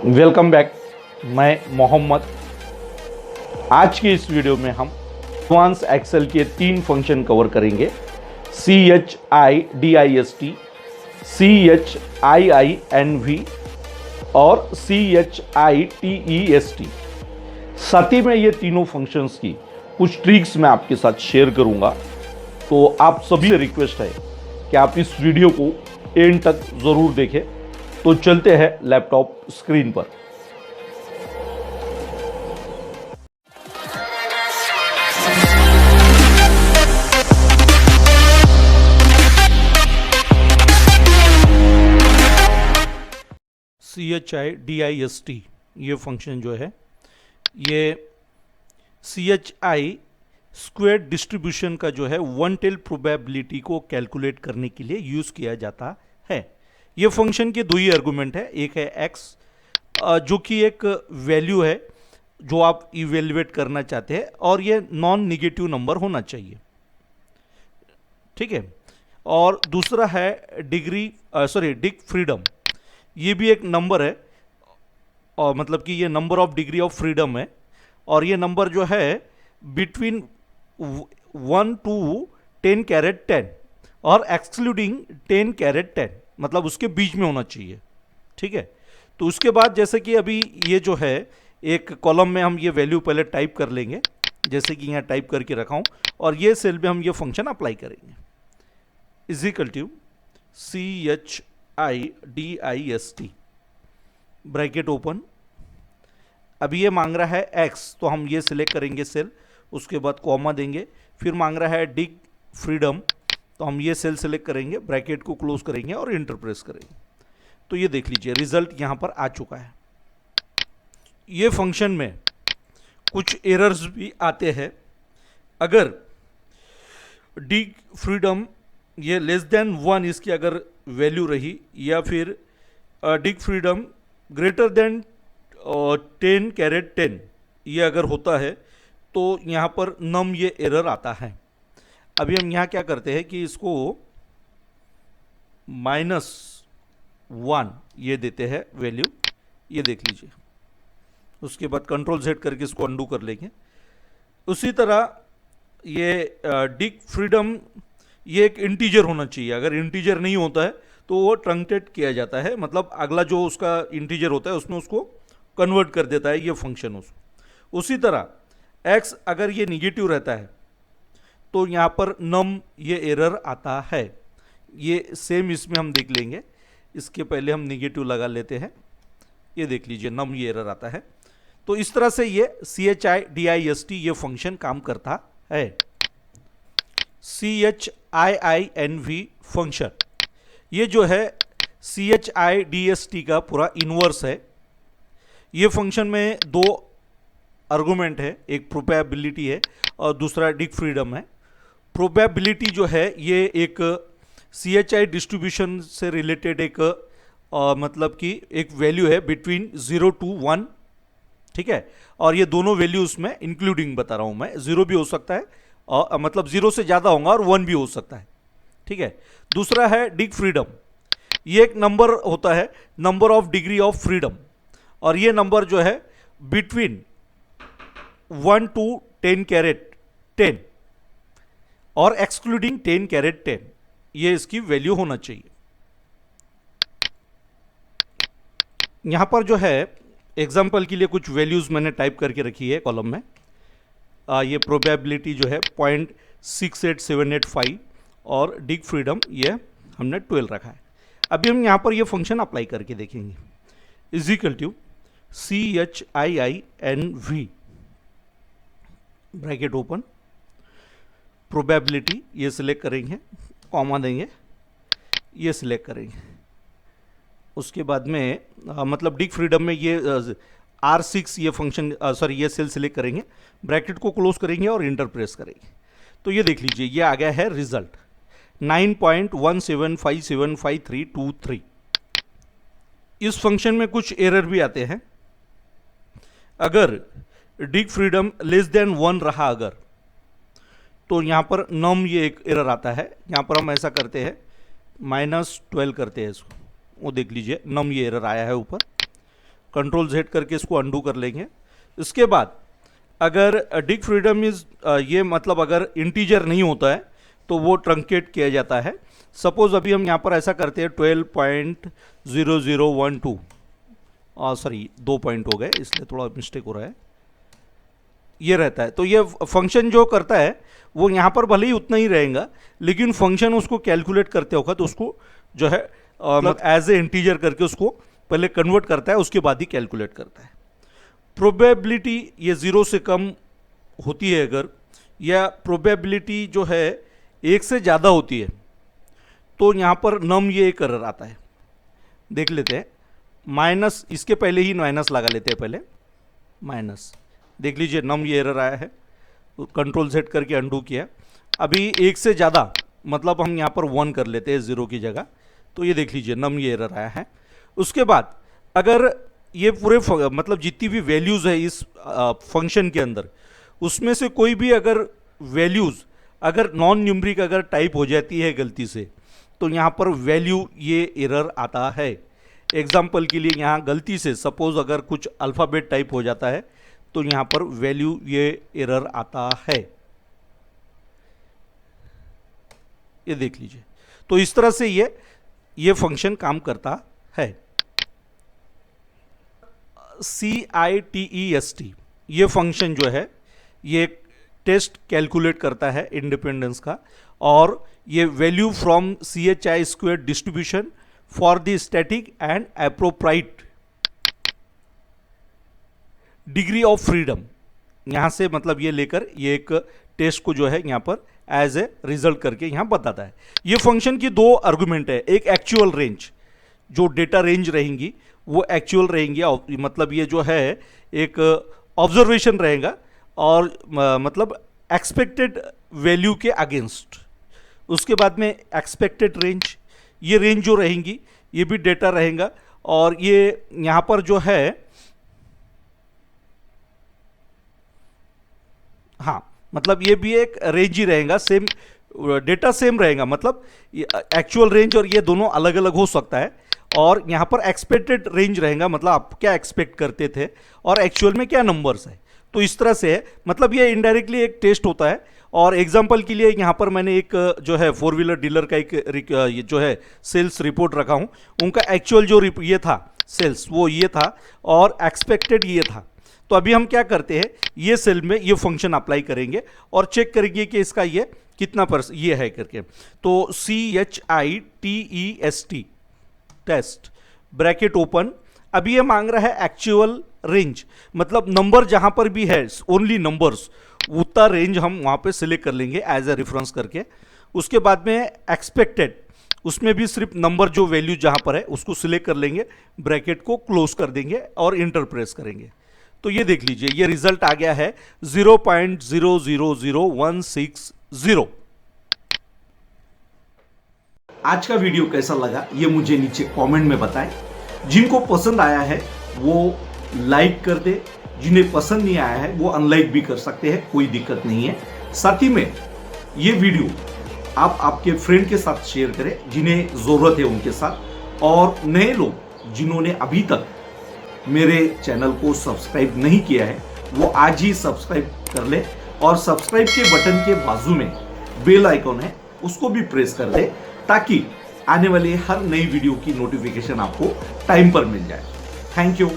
Welcome back. मैं मोहम्मद। आज की इस वीडियो में हम एडवांस एक्सेल के 3 फंक्शन कवर करेंगे। CHIDIST, CHIINV और CHITEST। साथ ही में ये तीनों फंक्शंस की कुछ ट्रिक्स मैं आपके साथ शेयर करूंगा। तो आप सभी से रिक्वेस्ट है कि आप इस वीडियो को एंड तक ज़रूर देखें। तो चलते हैं लैपटॉप स्क्रीन पर। CHIDIST ये फंक्शन जो है ये CHI स्क्वायर डिस्ट्रीब्यूशन का जो है वन टेल प्रोबेबिलिटी को कैलकुलेट करने के लिए यूज़ किया जाता है। ये फंक्शन के दो ही आर्गुमेंट है, एक है x जो कि एक वैल्यू है जो आप इवेल्युएट करना चाहते हैं, और ये नॉन निगेटिव नंबर होना चाहिए, ठीक है। और दूसरा है डिग फ्रीडम। ये भी एक नंबर है, और मतलब कि ये number of degree of freedom है, और ये नंबर जो है बिटवीन 1 to 10 कैरेट 10 और एक्सक्लूडिंग 10 कैरेट 10, मतलब उसके बीच में होना चाहिए, ठीक है। तो उसके बाद जैसे कि अभी ये जो है एक कॉलम में हम ये वैल्यू पहले टाइप कर लेंगे, जैसे कि यहाँ टाइप करके रखा हूँ, और ये सेल में हम ये फंक्शन अप्लाई करेंगे। Is equal to CHIDIST bracket open. अभी ये मांग रहा है x, तो हम ये सिलेक्ट करेंगे सेल, उसके बाद कॉमा देंगे। फिर मांग रहा है डिग फ्रीडम, तो हम ये सेल सेलेक्ट करेंगे, ब्रैकेट को क्लोज करेंगे और इंटर प्रेस करेंगे। तो ये देख लीजिए रिजल्ट यहाँ पर आ चुका है। ये फंक्शन में कुछ एरर्स भी आते हैं। अगर डिग फ्रीडम ये लेस देन 1 इसकी अगर वैल्यू रही, या फिर डिग फ्रीडम ग्रेटर देन 10 कैरेट 10 ये अगर होता है, तो यहाँ पर नम ये एरर आता है। अभी हम यहाँ क्या करते हैं कि इसको -1 ये देते हैं वैल्यू, ये देख लीजिए। उसके बाद कंट्रोल Z करके इसको अंडू कर लेंगे। उसी तरह ये डिग फ्रीडम ये एक इंटीजर होना चाहिए। अगर इंटीजर नहीं होता है तो वो ट्रंकेट किया जाता है, मतलब अगला जो उसका इंटीजर होता है उसमें उसको कन्वर्ट कर देता है ये फंक्शन उसको। उसी तरह x अगर ये निगेटिव रहता है तो यहाँ पर नम ये एरर आता है। ये सेम इसमें हम देख लेंगे। इसके पहले हम निगेटिव लगा लेते हैं, ये देख लीजिए नम ये एरर आता है। तो इस तरह से ये CHIDIST ये फंक्शन काम करता है। CHIINV फंक्शन ये जो है CHIDST का पूरा इन्वर्स है। ये फंक्शन में दो आर्गुमेंट है, एक प्रोबेबिलिटी है और दूसरा डिग फ्रीडम है। प्रोबेबिलिटी जो है ये एक CHI डिस्ट्रीब्यूशन से रिलेटेड एक मतलब कि एक वैल्यू है बिटवीन 0 to 1, ठीक है। और ये दोनों वैल्यू उसमें इंक्लूडिंग बता रहा हूँ मैं, 0 भी हो सकता है और मतलब 0 से ज़्यादा होगा और 1 भी हो सकता है, ठीक है। दूसरा है डिग फ्रीडम। ये एक नंबर होता है, number of degree of freedom, और ये नंबर जो है बिटवीन 1 to 10 कैरेट 10 और एक्सक्लूडिंग 10 कैरेट 10 ये इसकी वैल्यू होना चाहिए। यहां पर जो है एग्जाम्पल के लिए कुछ वैल्यूज मैंने टाइप करके रखी है कॉलम में। ये प्रोबेबिलिटी जो है 0.68785 और डिग फ्रीडम ये हमने 12 रखा है। अभी हम यहाँ पर ये फंक्शन अप्लाई करके देखेंगे। Is equal to CHIINV bracket open, probability ये सिलेक्ट करेंगे, कॉमा देंगे, ये सिलेक्ट करेंगे। उसके बाद में मतलब डिग फ्रीडम में ये R6 ये फंक्शन ये सेल सिलेक्ट करेंगे, ब्रैकेट को क्लोज करेंगे और इंटर प्रेस करेंगे। तो ये देख लीजिए ये आ गया है रिजल्ट 9.17575323। इस फंक्शन में कुछ एरर भी आते हैं। अगर डिग फ्रीडम लेस देन 1 रहा अगर, तो यहाँ पर नम ये एक एरर आता है। यहाँ पर हम ऐसा करते हैं -12 करते हैं इसको, वो देख लीजिए नम ये एरर आया है ऊपर। कंट्रोल Z करके इसको अंडू कर लेंगे। इसके बाद अगर डिग फ्रीडम इज ये मतलब अगर इंटीजर नहीं होता है तो वो ट्रंकेट किया जाता है। सपोज अभी हम यहाँ पर ऐसा करते हैं 12.0012, सॉरी 2 पॉइंट हो गए इसलिए थोड़ा मिस्टेक हो रहा है, ये रहता है। तो ये फंक्शन जो करता है वो यहाँ पर भले ही उतना ही रहेगा, लेकिन फंक्शन उसको कैलकुलेट करते वक्त उसको जो है एज ए इंटीजर करके उसको पहले कन्वर्ट करता है, उसके बाद ही कैलकुलेट करता है। प्रोबेबिलिटी ये 0 से कम होती है अगर, या प्रोबेबिलिटी जो है 1 से ज़्यादा होती है, तो यहाँ पर नम ये एक एरर आता है। देख लेते हैं, माइनस, इसके पहले ही माइनस लगा लेते हैं, पहले माइनस, देख लीजिए नम ये एरर आया है, कंट्रोल Z करके अंडू किया। अभी 1 से ज़्यादा मतलब हम यहाँ पर 1 कर लेते हैं 0 की जगह, तो ये देख लीजिए नम ये एरर आया है। उसके बाद अगर ये पूरे मतलब जितनी भी वैल्यूज़ है इस फंक्शन के अंदर, उसमें से कोई भी अगर वैल्यूज़ अगर नॉन न्यूमरिक अगर टाइप हो जाती है गलती से, तो यहाँ पर वैल्यू ये एरर आता है। एग्जाम्पल के लिए यहाँ गलती से सपोज अगर कुछ अल्फ़ाबेट टाइप हो जाता है तो यहाँ पर वैल्यू ये एरर आता है, ये देख लीजिए। तो इस तरह से ये फंक्शन काम करता है। CITEST ये फंक्शन जो है ये टेस्ट कैलकुलेट करता है इंडिपेंडेंस का, और ये value from CHI² distribution for the static and appropriate degree of freedom, यहाँ से मतलब ये लेकर ये एक टेस्ट को जो है यहाँ पर एज ए रिजल्ट करके यहाँ बताता है। ये फंक्शन की 2 आर्गुमेंट है, एक एक्चुअल रेंज, जो डेटा रेंज रहेंगी वो एक्चुअल रहेंगी, मतलब ये जो है एक ऑब्जर्वेशन रहेगा, और मतलब एक्सपेक्टेड वैल्यू के अगेंस्ट। उसके बाद में एक्सपेक्टेड रेंज, ये रेंज जो रहेंगी ये भी डेटा रहेगा, और ये यहाँ पर जो है हाँ मतलब ये भी एक रेंज ही रहेगा, सेम डेटा सेम रहेगा, मतलब एक्चुअल रेंज और ये दोनों अलग अलग हो सकता है। और यहाँ पर एक्सपेक्टेड रेंज रहेगा, मतलब आप क्या एक्सपेक्ट करते थे और एक्चुअल में क्या नंबर्स है। तो इस तरह से है, मतलब ये इनडायरेक्टली एक टेस्ट होता है। और एग्जांपल के लिए यहाँ पर मैंने एक जो है 4 व्हीलर डीलर का एक ये जो है सेल्स रिपोर्ट रखा हूँ, उनका एक्चुअल जो ये था सेल्स वो ये था और एक्सपेक्टेड ये था। तो अभी हम क्या करते हैं, ये सेल में ये फंक्शन अप्लाई करेंगे और चेक करेंगे कि इसका ये कितना ये है करके। तो CHITEST टेस्ट ब्रैकेट ओपन, अभी ये मांग रहा है एक्चुअल रेंज, मतलब नंबर जहां पर भी है ओनली नंबर्स, उतना रेंज हम वहां पे सिलेक्ट कर लेंगे एज ए रेफरेंस करके। उसके बाद में एक्सपेक्टेड, उसमें भी सिर्फ नंबर जो वैल्यू जहां पर है उसको सिलेक्ट कर लेंगे, ब्रैकेट को क्लोज कर देंगे और इंटर प्रेस करेंगे। तो ये देख लीजिए ये रिजल्ट आ गया है 0.000160। आज का वीडियो कैसा लगा ये मुझे नीचे कमेंट में बताएं। जिनको पसंद आया है वो लाइक कर दे, जिन्हें पसंद नहीं आया है वो अनलाइक भी कर सकते हैं, कोई दिक्कत नहीं है। साथ ही में ये वीडियो आप आपके फ्रेंड के साथ शेयर करें जिन्हें जरूरत है उनके साथ, और नए लोग जिन्होंने अभी तक मेरे चैनल को सब्सक्राइब नहीं किया है वो आज ही सब्सक्राइब कर ले, और सब्सक्राइब के बटन के बाजू में बेल आइकॉन है उसको भी प्रेस कर दे, ताकि आने वाले हर नई वीडियो की नोटिफिकेशन आपको टाइम पर मिल जाए। Thank you.